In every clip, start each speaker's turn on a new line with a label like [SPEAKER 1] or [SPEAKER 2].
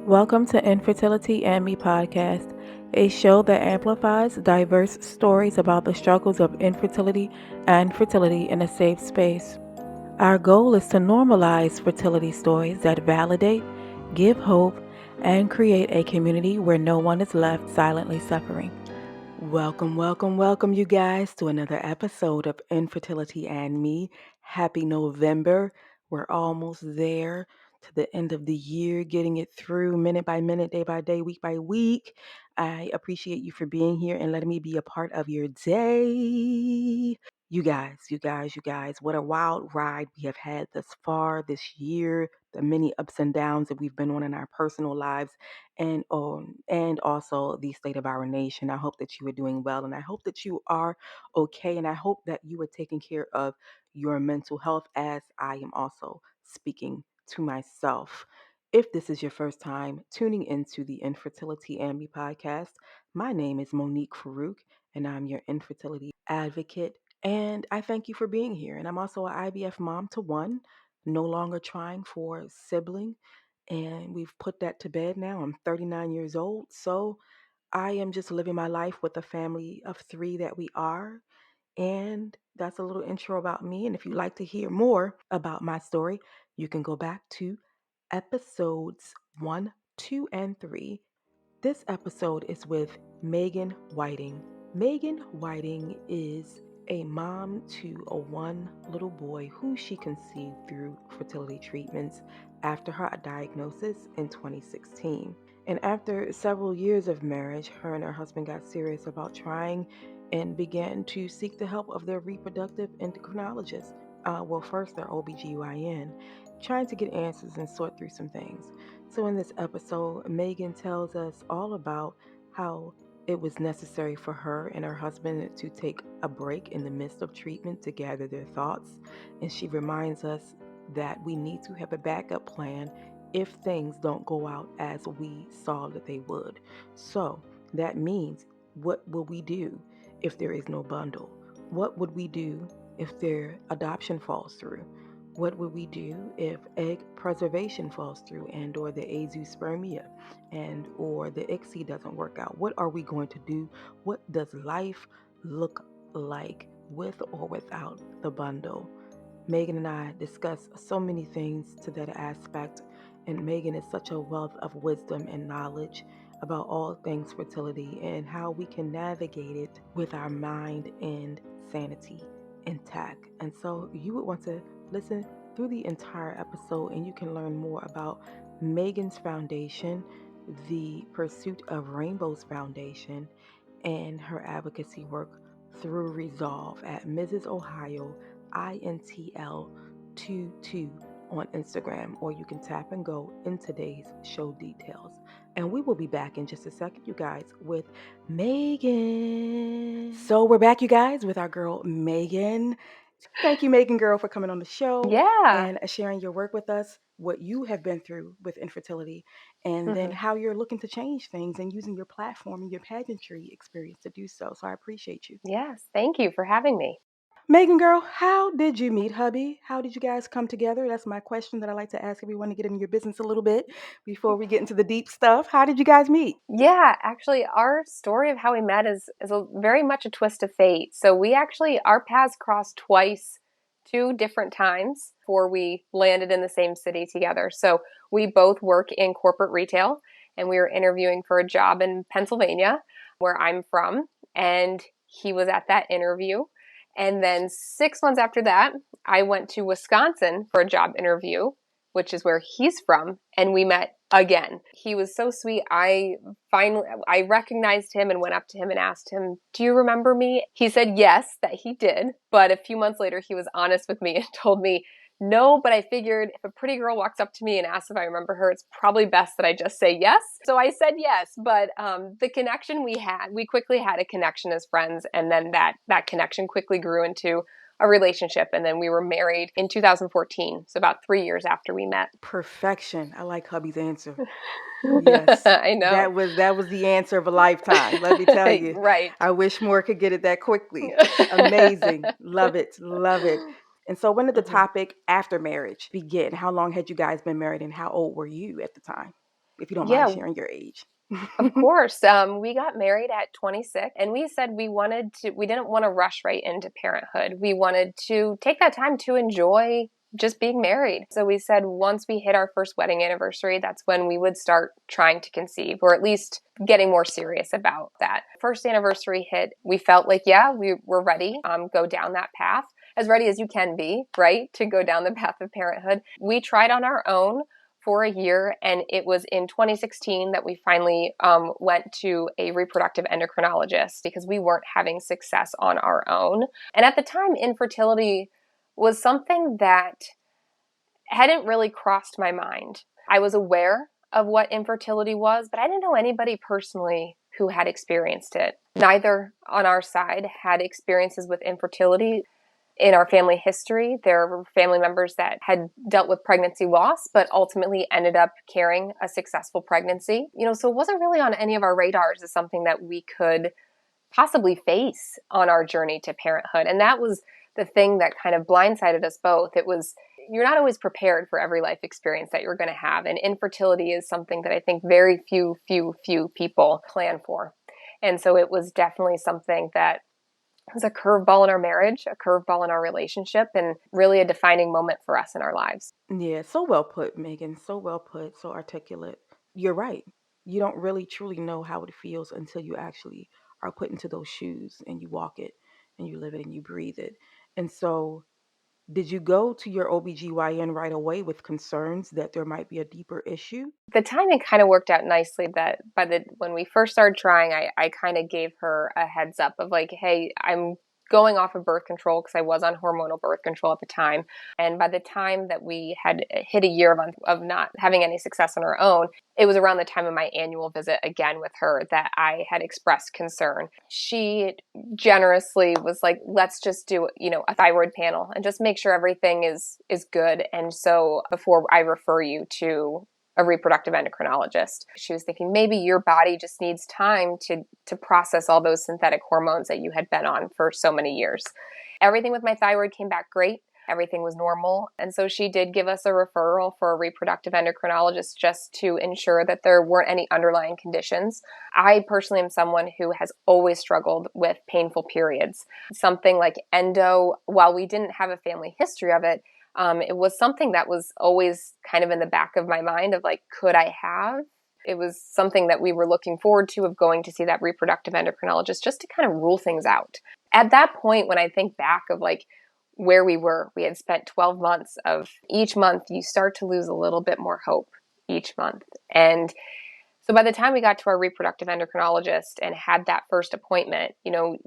[SPEAKER 1] Welcome to Infertility and Me podcast, a show that amplifies diverse stories about the struggles of infertility and fertility in a safe space. Our goal is to normalize fertility stories that validate, give hope, and create a community where no one is left silently suffering. Welcome, you guys, to another episode of Infertility and Me. Happy November. We're almost there to the end of the year, getting it through minute by minute, day by day, week by week. I appreciate you for being here and letting me be a part of your day. You guys, what a wild ride we have had thus far this year, the many ups and downs that we've been on in our personal lives and also the state of our nation. I hope that you are doing well, and I hope that you are okay, and I hope that you are taking care of your mental health as I am also speaking to myself. If this is your first time tuning into the Infertility and Me podcast, my name is Monique Farouk, and I'm your infertility advocate. And I thank you for being here. And I'm also an IVF mom to one, no longer trying for a sibling, and we've put that to bed now. I'm 39 years old, so I am just living my life with a family of three that we are. And that's a little intro about me. And if you'd like to hear more about my story, you can go back to episodes 1, 2, and 3. This episode is with Meghan Whiting. Meghan Whiting is a mom to a one little boy who she conceived through fertility treatments after her diagnosis in 2016. And after several years of marriage, her and her husband got serious about trying and began to seek the help of their reproductive endocrinologist. First their OBGYN, trying to get answers and sort through some things. So, in this episode, Meghan tells us all about how it was necessary for her and her husband to take a break in the midst of treatment to gather their thoughts. And she reminds us that we need to have a backup plan if things don't go out as we saw that they would. So, that means, what will we do if there is no bundle? What would we do if their adoption falls through? What would we do if egg preservation falls through and or the azoospermia and or the ICSI doesn't work out? What are we going to do? What does life look like with or without the bundle? Meghan and I discuss so many things to that aspect, and Meghan is such a wealth of wisdom and knowledge about all things fertility and how we can navigate it with our mind and sanity intact. And so you would want to listen through the entire episode, and you can learn more about Meghan's foundation, the Pursuit of Rainbows Foundation, and her advocacy work through Resolve at Mrs. Ohio INTL 22 on Instagram, or you can tap and go in today's show details. And we will be back in just a second, you guys, with Meghan. So we're back, you guys, with our girl Meghan. Thank you, Meghan girl, for coming on the show and sharing your work with us, what you have been through with infertility, and then how you're looking to change things and using your platform and your pageantry experience to do so. So I appreciate you.
[SPEAKER 2] Yes, thank you for having me.
[SPEAKER 1] Meghan girl, how did you meet hubby? How did you guys come together? That's my question that I like to ask everyone to get into your business a little bit before we get into the deep stuff. How did you guys meet?
[SPEAKER 2] Yeah, actually, our story of how we met is very much a twist of fate. So our paths crossed twice, 2 different times before we landed in the same city together. So we both work in corporate retail, and we were interviewing for a job in Pennsylvania, where I'm from, and he was at that interview. And then 6 months after that, I went to Wisconsin for a job interview, which is where he's from, and we met again. He was so sweet. I recognized him and went up to him and asked him, "Do you remember me?" He said yes, that he did. But a few months later, he was honest with me and told me, "No, but I figured if a pretty girl walks up to me and asks if I remember her, it's probably best that I just say yes." So I said yes. But the connection we quickly had a connection as friends. And then that connection quickly grew into a relationship. And then we were married in 2014. So about 3 years after we met.
[SPEAKER 1] Perfection. I like hubby's answer. Yes.
[SPEAKER 2] I know.
[SPEAKER 1] That was the answer of a lifetime. Let me tell you.
[SPEAKER 2] Right.
[SPEAKER 1] I wish more could get it that quickly. Amazing. Love it. Love it. And so when did the topic after marriage begin? How long had you guys been married and how old were you at the time? if you don't mind
[SPEAKER 2] Yeah,
[SPEAKER 1] sharing your age.
[SPEAKER 2] of course. We got married at 26, and we said we didn't want to rush right into parenthood. We wanted to take that time to enjoy just being married. So we said once we hit our first wedding anniversary, that's when we would start trying to conceive, or at least getting more serious about that. First anniversary hit, we felt like, yeah, we were ready, go down that path, as ready as you can be, right, to go down the path of parenthood. We tried on our own for a year, and it was in 2016 that we finally went to a reproductive endocrinologist because we weren't having success on our own. And at the time, infertility was something that hadn't really crossed my mind. I was aware of what infertility was, but I didn't know anybody personally who had experienced it. Neither on our side had experiences with infertility. In our family history, there were family members that had dealt with pregnancy loss, but ultimately ended up carrying a successful pregnancy. So it wasn't really on any of our radars as something that we could possibly face on our journey to parenthood. And that was the thing that kind of blindsided us both. It was, you're not always prepared for every life experience that you're going to have. And infertility is something that I think very few people plan for. And so it was definitely something that was a curveball in our marriage, a curveball in our relationship, and really a defining moment for us in our lives.
[SPEAKER 1] Yeah, so well put, Megan. So well put, so articulate. You're right. You don't really truly know how it feels until you actually are put into those shoes and you walk it and you live it and you breathe it. And so, did you go to your OBGYN right away with concerns that there might be a deeper issue?
[SPEAKER 2] The timing kind of worked out nicely that when we first started trying, I kind of gave her a heads up of like, hey, I'm going off of birth control because I was on hormonal birth control at the time. And by the time that we had hit a year of not having any success on our own, it was around the time of my annual visit again with her that I had expressed concern. She generously was like, let's just do, a thyroid panel and just make sure everything is good. And so before I refer you to a reproductive endocrinologist, she was thinking maybe your body just needs time to process all those synthetic hormones that you had been on for so many years. Everything with my thyroid came back great. Everything was normal. And so she did give us a referral for a reproductive endocrinologist just to ensure that there weren't any underlying conditions. I personally am someone who has always struggled with painful periods. Something like endo, while we didn't have a family history of it, it was something that was always kind of in the back of my mind of like, could I have? It was something that we were looking forward to, of going to see that reproductive endocrinologist just to kind of rule things out. At that point, when I think back of like where we had spent 12 months of each month, you start to lose a little bit more hope each month. And so by the time we got to our reproductive endocrinologist and had that first appointment,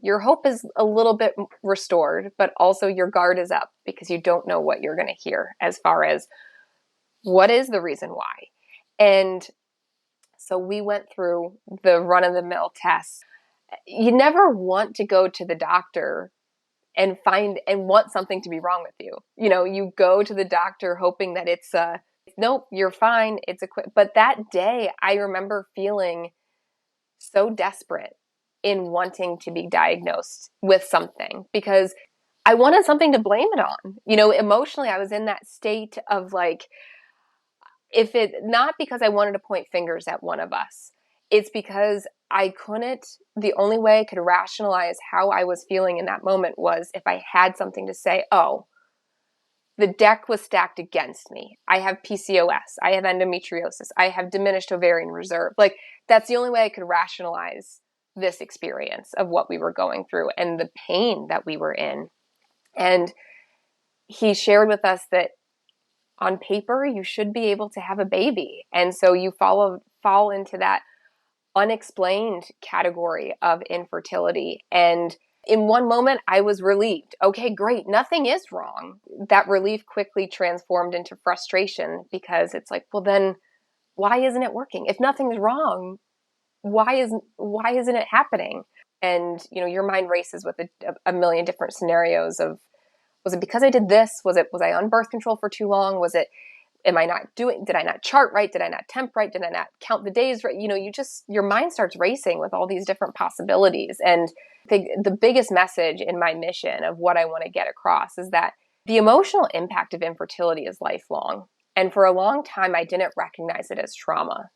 [SPEAKER 2] your hope is a little bit restored, but also your guard is up because you don't know what you're going to hear as far as what is the reason why. And so we went through the run-of-the-mill tests. You never want to go to the doctor and want something to be wrong with you. You go to the doctor hoping that it's nope, you're fine. But that day I remember feeling so desperate in wanting to be diagnosed with something because I wanted something to blame it on. Emotionally, I was in that state of like, if it not because I wanted to point fingers at one of us, it's because the only way I could rationalize how I was feeling in that moment was if I had something to say, oh, the deck was stacked against me. I have PCOS. I have endometriosis. I have diminished ovarian reserve. Like, that's the only way I could rationalize this experience of what we were going through and the pain that we were in. And he shared with us that on paper, you should be able to have a baby. And so you fall into that unexplained category of infertility. And in one moment, I was relieved. Okay, great. Nothing is wrong. That relief quickly transformed into frustration because it's like, well, then why isn't it working? If nothing's wrong, why isn't it happening? And, your mind races with a million different scenarios of, was it because I did this? Was I on birth control for too long? Did I not chart right? Did I not temp right? Did I not count the days right? Your mind starts racing with all these different possibilities. And the biggest message in my mission of what I want to get across is that the emotional impact of infertility is lifelong. And for a long time, I didn't recognize it as trauma.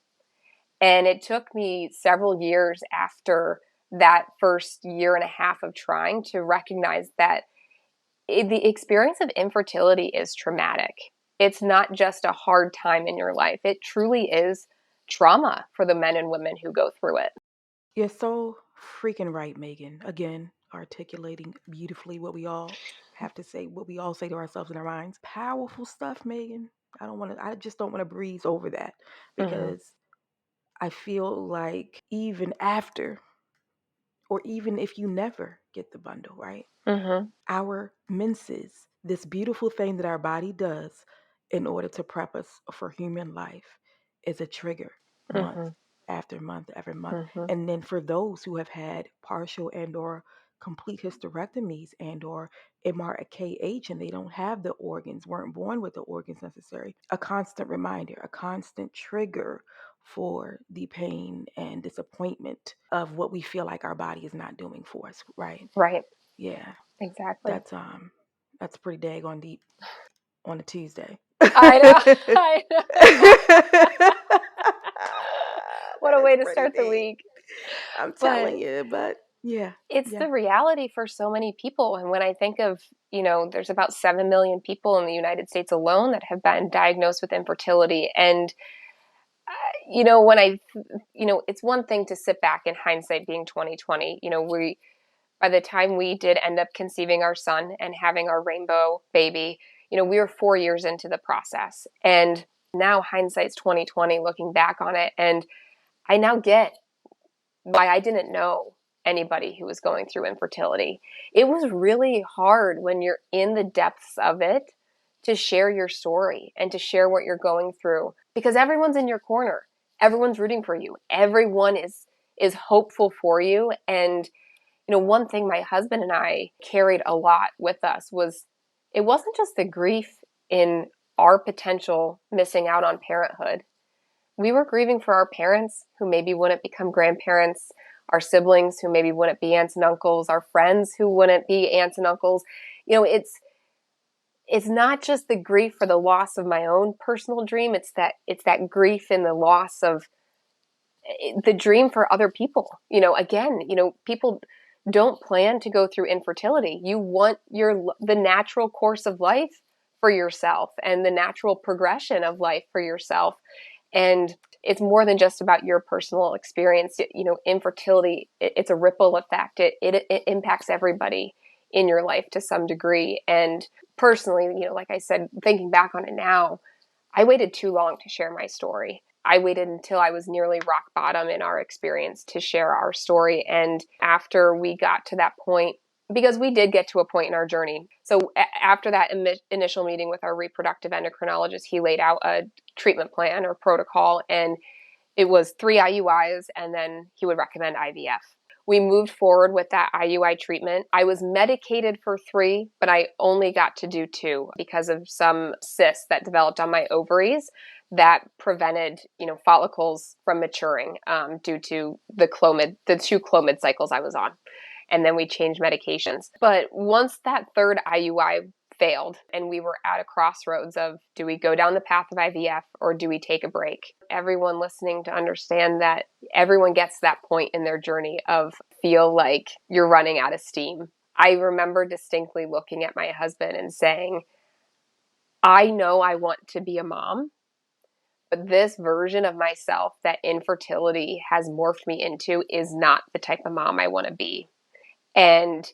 [SPEAKER 2] And it took me several years after that first year and a half of trying to recognize that the experience of infertility is traumatic. It's not just a hard time in your life. It truly is trauma for the men and women who go through it.
[SPEAKER 1] You're so freaking right, Megan. Again, articulating beautifully what we all have to say, what we all say to ourselves in our minds. Powerful stuff, Megan. I just don't want to breeze over that
[SPEAKER 2] Mm-hmm.
[SPEAKER 1] because I feel like even after, or even if you never get the bundle, right?
[SPEAKER 2] Mm-hmm.
[SPEAKER 1] Our menses, this beautiful thing that our body does in order to prep us for human life, is a trigger month
[SPEAKER 2] Mm-hmm.
[SPEAKER 1] after month after month.
[SPEAKER 2] Mm-hmm.
[SPEAKER 1] And then for those who have had partial and or complete hysterectomies and or MRKH and they don't have the organs, weren't born with the organs necessary, a constant reminder, a constant trigger for the pain and disappointment of what we feel like our body is not doing for us, right?
[SPEAKER 2] Right.
[SPEAKER 1] Yeah.
[SPEAKER 2] Exactly.
[SPEAKER 1] That's pretty daggone deep on a Tuesday.
[SPEAKER 2] I know. I know. What a way
[SPEAKER 1] That's
[SPEAKER 2] to
[SPEAKER 1] pretty
[SPEAKER 2] start the
[SPEAKER 1] deep.
[SPEAKER 2] week.
[SPEAKER 1] I'm
[SPEAKER 2] But
[SPEAKER 1] telling you, but yeah,
[SPEAKER 2] it's
[SPEAKER 1] yeah.
[SPEAKER 2] the reality for so many people. And when I think of, there's about 7 million people in the United States alone that have been diagnosed with infertility. And, when it's one thing to sit back in hindsight being 2020. By the time we did end up conceiving our son and having our rainbow baby, we were 4 years into the process. And now hindsight's 2020 looking back on it. And I now get why I didn't know anybody who was going through infertility. It was really hard when you're in the depths of it to share your story and to share what you're going through because everyone's in your corner. Everyone's rooting for you. Everyone is hopeful for you. And one thing my husband and I carried a lot with us was it wasn't just the grief in our potential missing out on parenthood. We were grieving for our parents who maybe wouldn't become grandparents, our siblings who maybe wouldn't be aunts and uncles, our friends who wouldn't be aunts and uncles. It's not just the grief for the loss of my own personal dream. It's that grief in the loss of the dream for other people. Again, people don't plan to go through infertility. You want the natural course of life for yourself and the natural progression of life for yourself. And it's more than just about your personal experience. Infertility, it's a ripple effect. It impacts everybody in your life to some degree. And personally, like I said, thinking back on it now, I waited too long to share my story. I waited until I was nearly rock bottom in our experience to share our story. And after we got to that point, because we did get to a point in our journey. So after that initial meeting with our reproductive endocrinologist, he laid out a treatment plan or protocol, and it was 3 IUIs, and then he would recommend IVF. We moved forward with that IUI treatment. I was medicated for 3, but I only got to do 2 because of some cysts that developed on my ovaries that prevented, follicles from maturing due to the 2 Clomid cycles I was on. And then we changed medications. But once that third IUI failed and we were at a crossroads of, do we go down the path of IVF or do we take a break? Everyone listening to understand that everyone gets to that point in their journey of feel like you're running out of steam. I remember distinctly looking at my husband and saying, I know I want to be a mom, but this version of myself that infertility has morphed me into is not the type of mom I want to be. And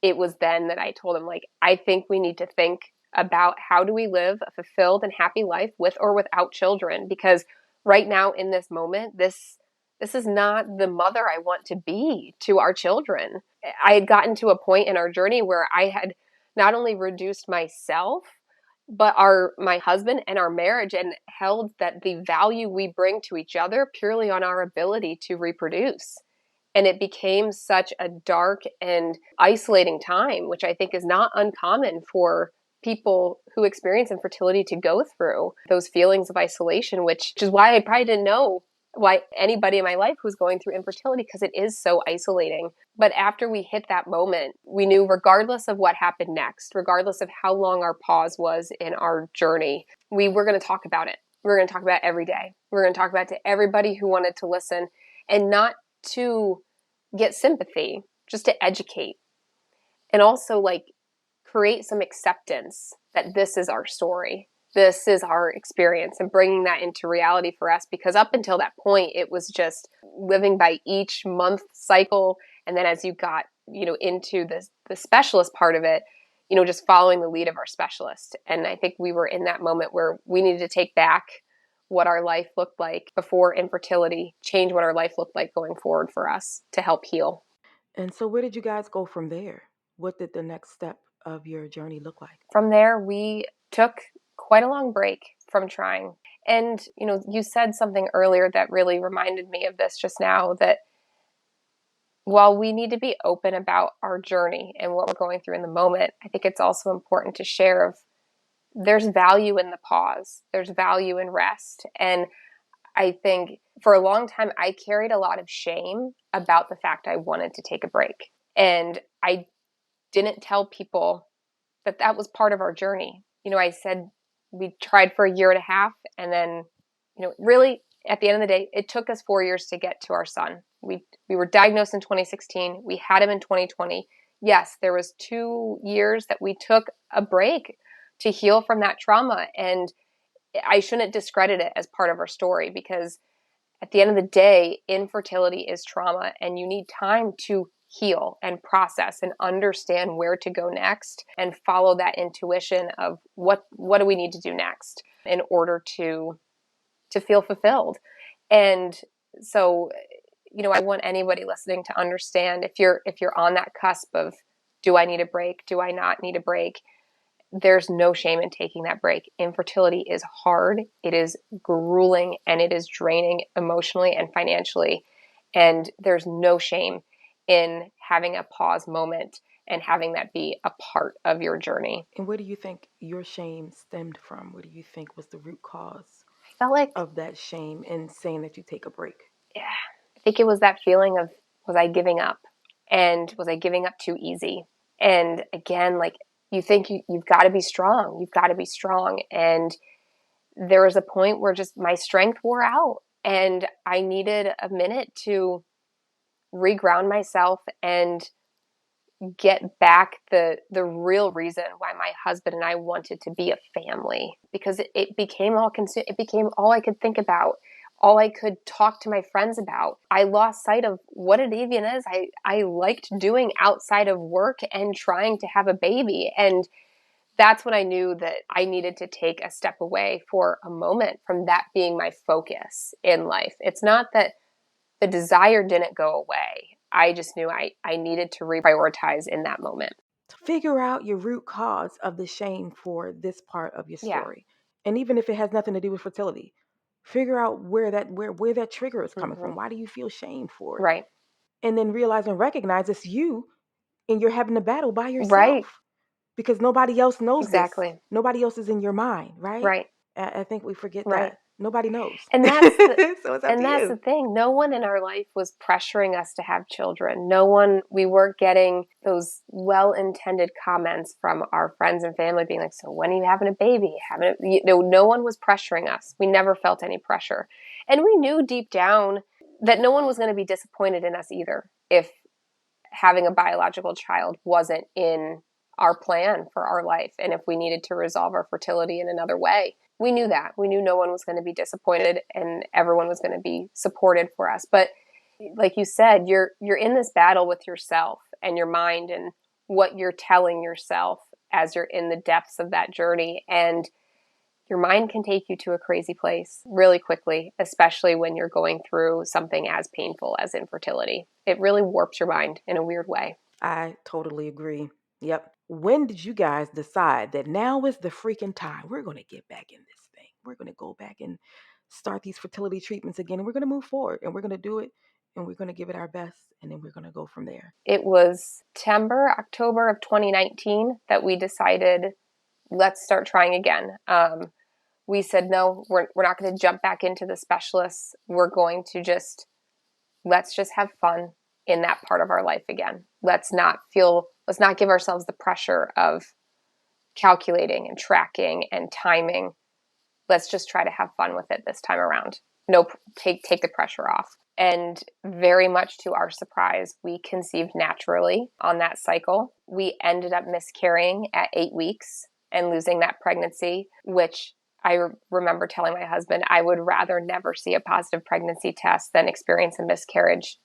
[SPEAKER 2] it was then that I told him, I think we need to think about how do we live a fulfilled and happy life with or without children? Because right now in this moment, this is not the mother I want to be to our children. I had gotten to a point in our journey where I had not only reduced myself, but my husband and our marriage, and held that the value we bring to each other purely on our ability to reproduce. And it became such a dark and isolating time, which I think is not uncommon for people who experience infertility to go through those feelings of isolation, which is why I probably didn't know why anybody in my life was going through infertility, because it is so isolating. But after we hit that moment, we knew regardless of what happened next, regardless of how long our pause was in our journey, we were going to talk about it. we're going to talk about it every day. We're going to talk about it to everybody who wanted to listen, and not to get sympathy, just to educate. And also like create some acceptance that this is our story. This is our experience, and bringing that into reality for us, because up until that point, it was just living by each month cycle. And then as you got, into the specialist part of it, just following the lead of our specialist. And I think we were in that moment where we needed to take back what our life looked like before infertility, change what our life looked like going forward for us to help heal.
[SPEAKER 1] And so, where did you guys go from there? What did the next step of your journey look like?
[SPEAKER 2] From there, we took quite a long break from trying. And, you said something earlier that really reminded me of this just now, that while we need to be open about our journey and what we're going through in the moment, I think it's also important to share of there's value in the pause. There's value in rest. And I think for a long time, I carried a lot of shame about the fact I wanted to take a break. And I didn't tell people that that was part of our journey. I said we tried for a year and a half, and then, really at the end of the day, it took us 4 years to get to our son. We were diagnosed in 2016. We had him in 2020. Yes, there was 2 years that we took a break to heal from that trauma, and I shouldn't discredit it as part of our story, because at the end of the day, infertility is trauma, and you need time to heal and process and understand where to go next, and follow that intuition of what do we need to do next in order to feel fulfilled. And so, I want anybody listening to understand, if you're on that cusp of, do I need a break? Do I not need a break? There's no shame in taking that break. Infertility is hard, it is grueling, and it is draining emotionally and financially. And there's no shame in having a pause moment and having that be a part of your journey.
[SPEAKER 1] And where do you think your shame stemmed from? What do you think was the root cause
[SPEAKER 2] I felt like
[SPEAKER 1] of that shame in saying that you take a break?
[SPEAKER 2] Yeah, I think it was that feeling of, was I giving up? And was I giving up too easy? And again, like, you think you've got to be strong. You've got to be strong. And there was a point where just my strength wore out, and I needed a minute to reground myself and get back the real reason why my husband and I wanted to be a family, because it became it became all I could think about, all I could talk to my friends about. I lost sight of what it even is I liked doing outside of work and trying to have a baby. And that's when I knew that I needed to take a step away for a moment from that being my focus in life. It's not that the desire didn't go away. I just knew I needed to reprioritize in that moment.
[SPEAKER 1] Figure out your root cause of the shame for this part of your
[SPEAKER 2] Yeah.
[SPEAKER 1] story. And even if it has nothing to do with fertility, figure out where that trigger is coming from. Why do you feel shame for it?
[SPEAKER 2] Right.
[SPEAKER 1] And then realize and recognize it's you, and you're having a battle by yourself.
[SPEAKER 2] Right.
[SPEAKER 1] Because nobody else knows
[SPEAKER 2] Exactly.
[SPEAKER 1] this. Nobody else is in your mind, right?
[SPEAKER 2] Right.
[SPEAKER 1] I think we forget
[SPEAKER 2] Right.
[SPEAKER 1] that. Nobody knows.
[SPEAKER 2] And that's
[SPEAKER 1] so it's up to
[SPEAKER 2] that's
[SPEAKER 1] you.
[SPEAKER 2] the thing. No one in our life was pressuring us to have children. We weren't getting those well-intended comments from our friends and family being like, so when are you having a baby? No one was pressuring us. We never felt any pressure. And we knew deep down that no one was going to be disappointed in us either if having a biological child wasn't in our plan for our life, and if we needed to resolve our fertility in another way. We knew that. We knew no one was going to be disappointed, and everyone was going to be supported for us. But like you said, you're in this battle with yourself and your mind, and what you're telling yourself as you're in the depths of that journey. And your mind can take you to a crazy place really quickly, especially when you're going through something as painful as infertility. It really warps your mind in a weird way.
[SPEAKER 1] I totally agree. Yep. When did you guys decide that now is the freaking time? We're going to get back in this thing. We're going to go back and start these fertility treatments again, and we're going to move forward, and we're going to do it, and we're going to give it our best, and then we're going to go from there.
[SPEAKER 2] It was October of 2019 that we decided, let's start trying again. We said, no, we're not going to jump back into the specialists. We're going to let's just have fun in that part of our life again. Let's not give ourselves the pressure of calculating and tracking and timing. let's just try to have fun with it this time around. No, take the pressure off. And very much to our surprise, we conceived naturally on that cycle. We ended up miscarrying at 8 weeks and losing that pregnancy, which I remember telling my husband, I would rather never see a positive pregnancy test than experience a miscarriage.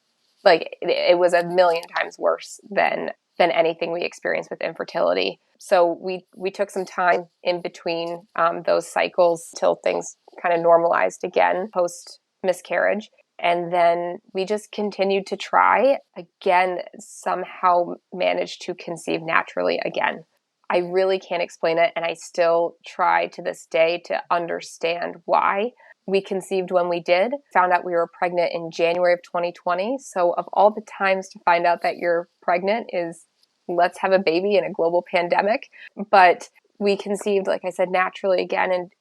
[SPEAKER 2] Like, it was a million times worse than anything we experienced with infertility. So we took some time in between those cycles till things kind of normalized again post miscarriage. And then we just continued to try again, somehow managed to conceive naturally again. I really can't explain it, and I still try to this day to understand why we conceived when we did. Found out we were pregnant in January of 2020. So of all the times to find out that you're pregnant is, let's have a baby in a global pandemic. But we conceived, like I said, naturally again. And,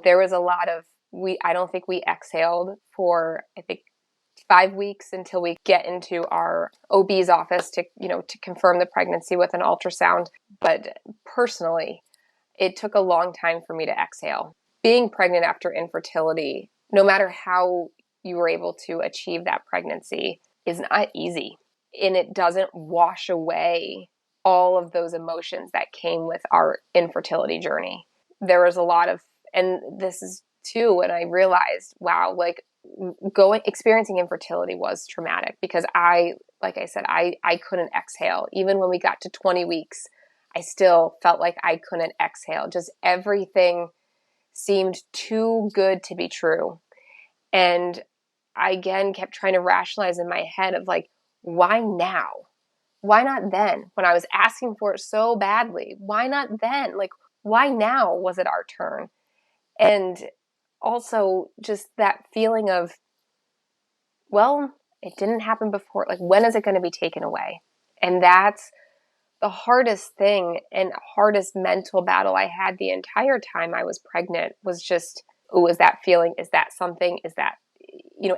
[SPEAKER 2] there was a lot of, I don't think we exhaled for, I think, 5 weeks until we get into our OB's office to confirm the pregnancy with an ultrasound. But personally, it took a long time for me to exhale. Being pregnant after infertility, no matter how you were able to achieve that pregnancy, is not easy. And it doesn't wash away all of those emotions that came with our infertility journey. There was a lot of, and this is too, when I realized, wow, like experiencing infertility was traumatic because like I said, I couldn't exhale. Even when we got to 20 weeks, I still felt like I couldn't exhale. Just everything seemed too good to be true. And I again kept trying to rationalize in my head of like, why now? Why not then? When I was asking for it so badly, why not then? Like, why now was it our turn? And also just that feeling of, well, it didn't happen before. Like, when is it going to be taken away? And that's the hardest thing and hardest mental battle I had the entire time I was pregnant was just, oh, is that feeling? Is that something? Is that,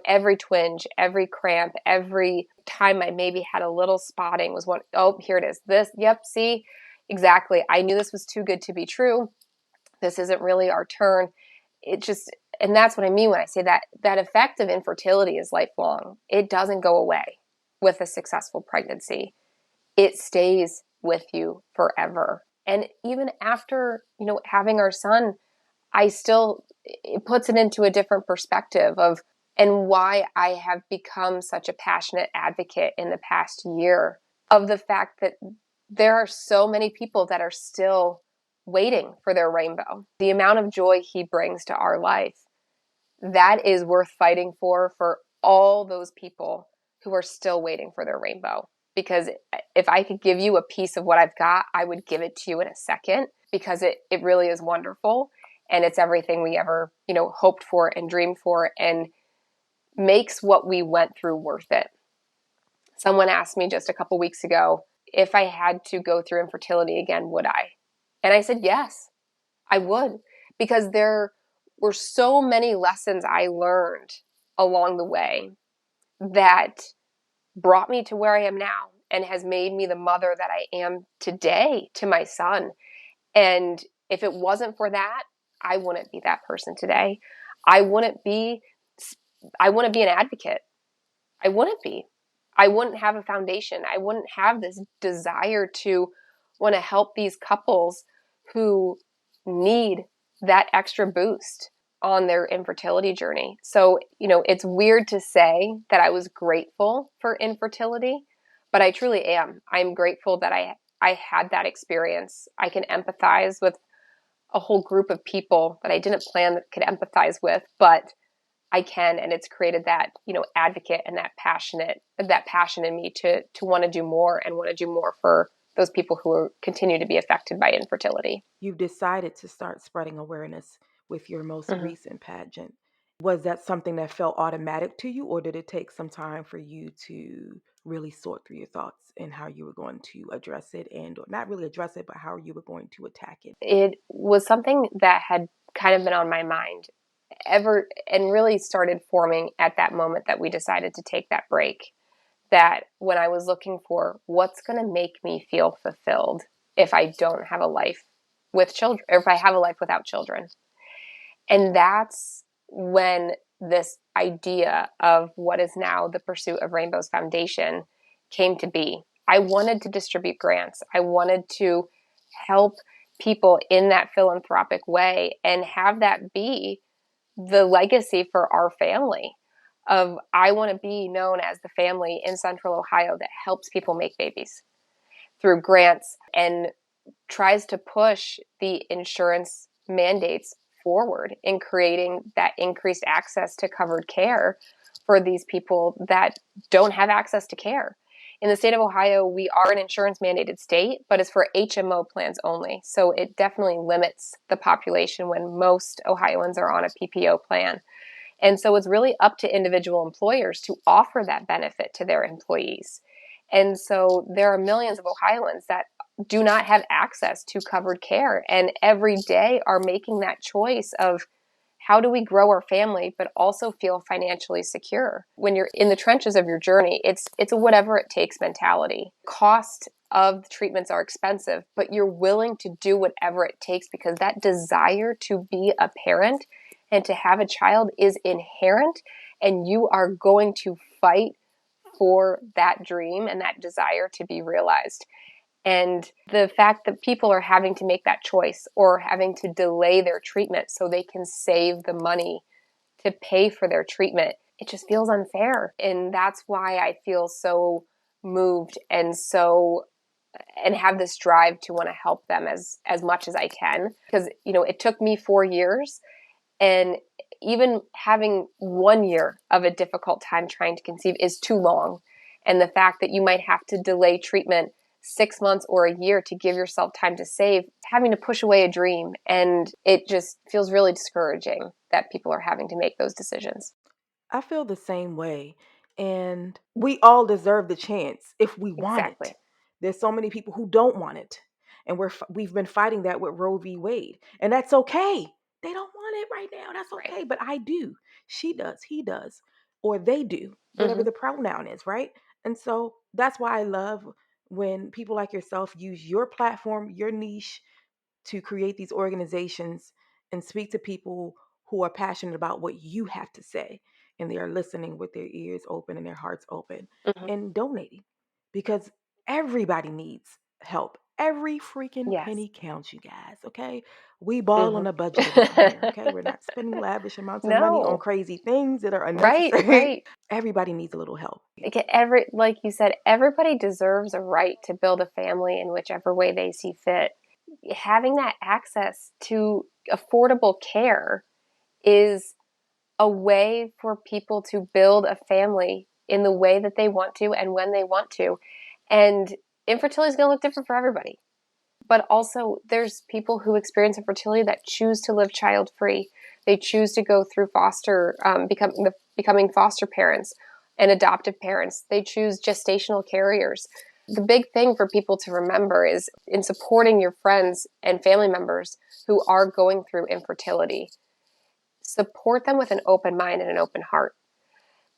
[SPEAKER 2] every twinge, every cramp, every time I maybe had a little spotting was one, oh, here it is. This, yep, see, exactly. I knew this was too good to be true. This isn't really our turn. It just, and that's what I mean when I say that effect of infertility is lifelong. It doesn't go away with a successful pregnancy. It stays with you forever. And even after, having our son, it puts it into a different perspective of, and why I have become such a passionate advocate in the past year of the fact that there are so many people that are still waiting for their rainbow. The amount of joy he brings to our life, that is worth fighting for all those people who are still waiting for their rainbow. Because if I could give you a piece of what I've got, I would give it to you in a second, because it really is wonderful. And it's everything we ever, hoped for and dreamed for, and makes what we went through worth it. Someone asked me just a couple weeks ago, if I had to go through infertility again, would I? And I said, yes, I would. Because there were so many lessons I learned along the way that brought me to where I am now and has made me the mother that I am today to my son. And if it wasn't for that, I wouldn't be that person today. I wouldn't be an advocate. I wouldn't be. I wouldn't have a foundation. I wouldn't have this desire to want to help these couples who need that extra boost on their infertility journey. So, it's weird to say that I was grateful for infertility, but I truly am. I'm grateful that I had that experience. I can empathize with a whole group of people that I didn't plan that could empathize with, but I can, and it's created that, advocate and that passion in me to want to do more and want to do more for those people who continue to be affected by infertility.
[SPEAKER 1] You've decided to start spreading awareness with your most
[SPEAKER 2] Mm-hmm.
[SPEAKER 1] recent pageant. Was that something that felt automatic to you, or did it take some time for you to really sort through your thoughts and how you were going to address it, and or not really address it, but how you were going to attack it?
[SPEAKER 2] It was something that had kind of been on my mind ever, and really started forming at that moment that we decided to take that break. That when I was looking for what's going to make me feel fulfilled if I don't have a life with children, or if I have a life without children. And that's when this idea of what is now the Pursuit of Rainbows Foundation came to be. I wanted to distribute grants. I wanted to help people in that philanthropic way and have that be the legacy for our family of I want to be known as the family in Central Ohio that helps people make babies through grants and tries to push the insurance mandates forward in creating that increased access to covered care for these people that don't have access to care. In the state of Ohio, we are an insurance mandated state, but it's for HMO plans only. So it definitely limits the population when most Ohioans are on a PPO plan. And so it's really up to individual employers to offer that benefit to their employees. And so there are millions of Ohioans that do not have access to covered care and every day are making that choice of how do we grow our family but also feel financially secure. When you're in the trenches of your journey, it's a whatever it takes mentality. Cost of the treatments are expensive, but you're willing to do whatever it takes because that desire to be a parent and to have a child is inherent, and you are going to fight for that dream and that desire to be realized. And the fact that people are having to make that choice or having to delay their treatment so they can save the money to pay for their treatment, it just feels unfair. And that's why I feel so moved and have this drive to want to help them as much as I can. Because, it took me 4 years, and even having 1 year of a difficult time trying to conceive is too long. And the fact that you might have to delay treatment 6 months or a year to give yourself time to save, having to push away a dream. And it just feels really discouraging that people are having to make those decisions.
[SPEAKER 1] I feel the same way. And we all deserve the chance if we want it.
[SPEAKER 2] Exactly.
[SPEAKER 1] There's so many people who don't want it. And we've been fighting that with Roe v. Wade. And that's okay. They don't want it right now. That's
[SPEAKER 2] Right.
[SPEAKER 1] okay. But I do. She does. He does. Or they do. Whatever
[SPEAKER 2] Mm-hmm.
[SPEAKER 1] the pronoun is, right? And so that's why I love when people like yourself use your platform, your niche, to create these organizations and speak to people who are passionate about what you have to say, and they are listening with their ears open and their hearts open
[SPEAKER 2] Mm-hmm.
[SPEAKER 1] and donating, because everybody needs help. Every freaking
[SPEAKER 2] Yes.
[SPEAKER 1] penny counts, you guys. Okay, we ball on a budget around here.
[SPEAKER 2] Mm-hmm.
[SPEAKER 1] Okay, we're not spending lavish amounts of money on
[SPEAKER 2] No.
[SPEAKER 1] crazy things that are
[SPEAKER 2] Right,
[SPEAKER 1] unnecessary.
[SPEAKER 2] right.
[SPEAKER 1] Everybody needs a little help.
[SPEAKER 2] Like you said, everybody deserves a right to build a family in whichever way they see fit. Having that access to affordable care is a way for people to build a family in the way that they want to and when they want to. And infertility is going to look different for everybody. But also, there's people who experience infertility that choose to live child free. They choose to go through becoming foster parents and adoptive parents. They choose gestational carriers. The big thing for people to remember is in supporting your friends and family members who are going through infertility, support them with an open mind and an open heart.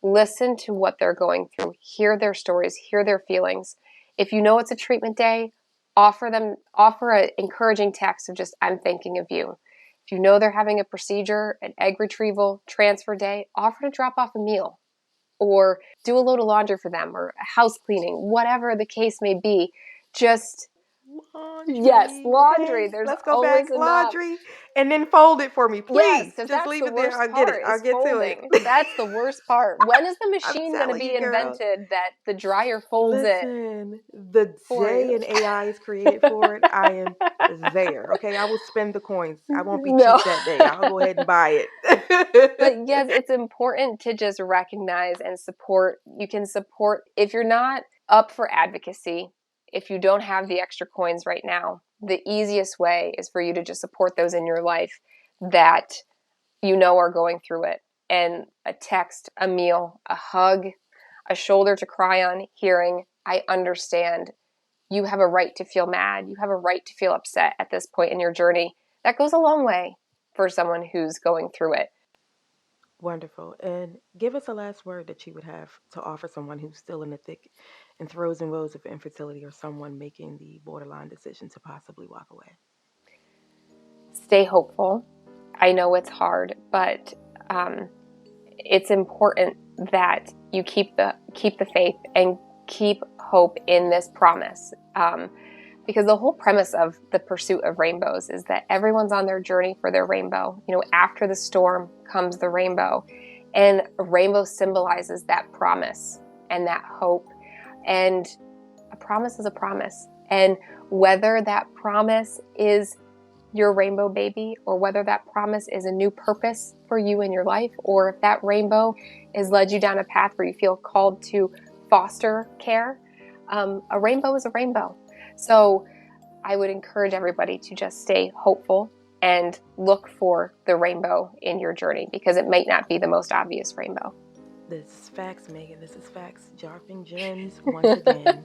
[SPEAKER 2] Listen to what they're going through, hear their stories, hear their feelings. If you know it's a treatment day, offer an encouraging text of just, I'm thinking of you. If you know they're having a procedure, an egg retrieval, transfer day, offer to drop off a meal or do a load of laundry for them or house cleaning, whatever the case may be. Just, yes,
[SPEAKER 1] Laundry,
[SPEAKER 2] laundry.
[SPEAKER 1] okay?
[SPEAKER 2] There's
[SPEAKER 1] Let's go
[SPEAKER 2] always
[SPEAKER 1] back.
[SPEAKER 2] enough.
[SPEAKER 1] Laundry. And then fold it for me,
[SPEAKER 2] Yes,
[SPEAKER 1] please.
[SPEAKER 2] because
[SPEAKER 1] Just
[SPEAKER 2] that's
[SPEAKER 1] leave
[SPEAKER 2] the
[SPEAKER 1] it there.
[SPEAKER 2] worst
[SPEAKER 1] I'll get it.
[SPEAKER 2] part
[SPEAKER 1] I'll
[SPEAKER 2] is
[SPEAKER 1] get to it.
[SPEAKER 2] folding. That's the worst part. When is the
[SPEAKER 1] I'm
[SPEAKER 2] machine going to
[SPEAKER 1] telling
[SPEAKER 2] be
[SPEAKER 1] you, girl.
[SPEAKER 2] invented that the dryer folds it
[SPEAKER 1] Listen, the
[SPEAKER 2] for
[SPEAKER 1] day
[SPEAKER 2] you?
[SPEAKER 1] an AI is created for it, I am there. Okay, I will spend the coins. I won't be
[SPEAKER 2] No.
[SPEAKER 1] cheap that day. I'll go ahead and buy
[SPEAKER 2] But
[SPEAKER 1] it.
[SPEAKER 2] yes, it's important to just recognize and support. You can support if you're not up for advocacy, if you don't have the extra coins right now, the easiest way is for you to just support those in your life that you know are going through it. And a text, a meal, a hug, a shoulder to cry on, hearing, I understand. You have a right to feel mad. You have a right to feel upset at this point in your journey. That goes a long way for someone who's going through it.
[SPEAKER 1] Wonderful. And give us a last word that you would have to offer someone who's still in the thick and throes and woes of infertility, or someone making the borderline decision to possibly walk away.
[SPEAKER 2] Stay hopeful. I know it's hard, but it's important that you keep the faith and keep hope in this promise. Because the whole premise of the pursuit of rainbows is that everyone's on their journey for their rainbow. You know, after the storm comes the rainbow. And a rainbow symbolizes that promise and that hope. And a promise is a promise. And whether that promise is your rainbow baby, or whether that promise is a new purpose for you in your life, or if that rainbow has led you down a path where you feel called to foster care, a rainbow is a rainbow. So I would encourage everybody to just stay hopeful and look for the rainbow in your journey, because it might not be the most obvious rainbow.
[SPEAKER 1] This is facts, Meghan. This is facts. Dropping gems once again.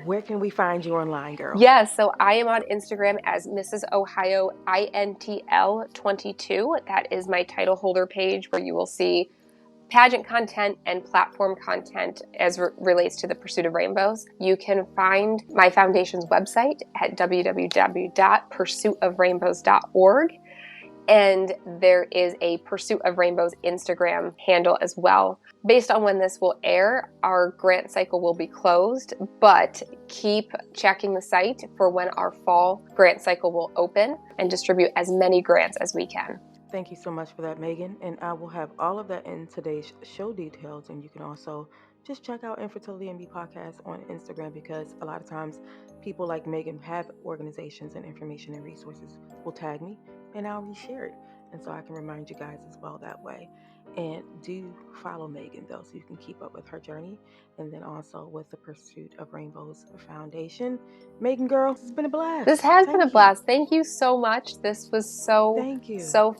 [SPEAKER 1] Where can we find you online, girl?
[SPEAKER 2] Yes, so I am on Instagram as Mrs. Ohio INTL 22. That is my title holder page, where you will see pageant content and platform content as relates to the pursuit of rainbows. You can find my foundation's website at www.pursuitofrainbows.org. And there is a Pursuit of Rainbows Instagram handle as well. Based on when this will air, our grant cycle will be closed, but keep checking the site for when our fall grant cycle will open and distribute as many grants as we can.
[SPEAKER 1] Thank you so much for that, Meghan. And I will have all of that in today's show details. And you can also just check out Infertility and Me podcast on Instagram, because a lot of times people like Meghan have organizations and information and resources will tag me and I'll reshare it. And so I can remind you guys as well that way. And do follow Meghan, though, so you can keep up with her journey, and then also with the Pursuit of Rainbows Foundation. Meghan, girl, this has been a blast.
[SPEAKER 2] This has been a blast. Thank you so much. This was so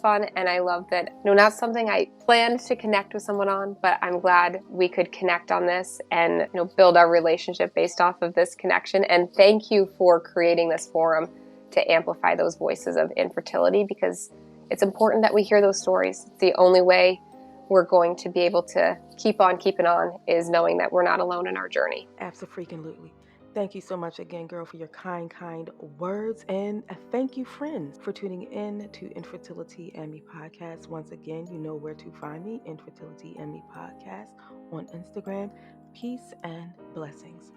[SPEAKER 2] fun, and I love that. Not something I planned to connect with someone on, but I'm glad we could connect on this and build our relationship based off of this connection. And thank you for creating this forum to amplify those voices of infertility, because it's important that we hear those stories. It's the only way we're going to be able to keep on keeping on, is knowing that we're not alone in our journey.
[SPEAKER 1] Absolutely. Thank you so much again, girl, for your kind words. And thank you, friends, for tuning in to Infertility and Me podcast. Once again, you know where to find me, Infertility and Me podcast on Instagram. Peace and blessings.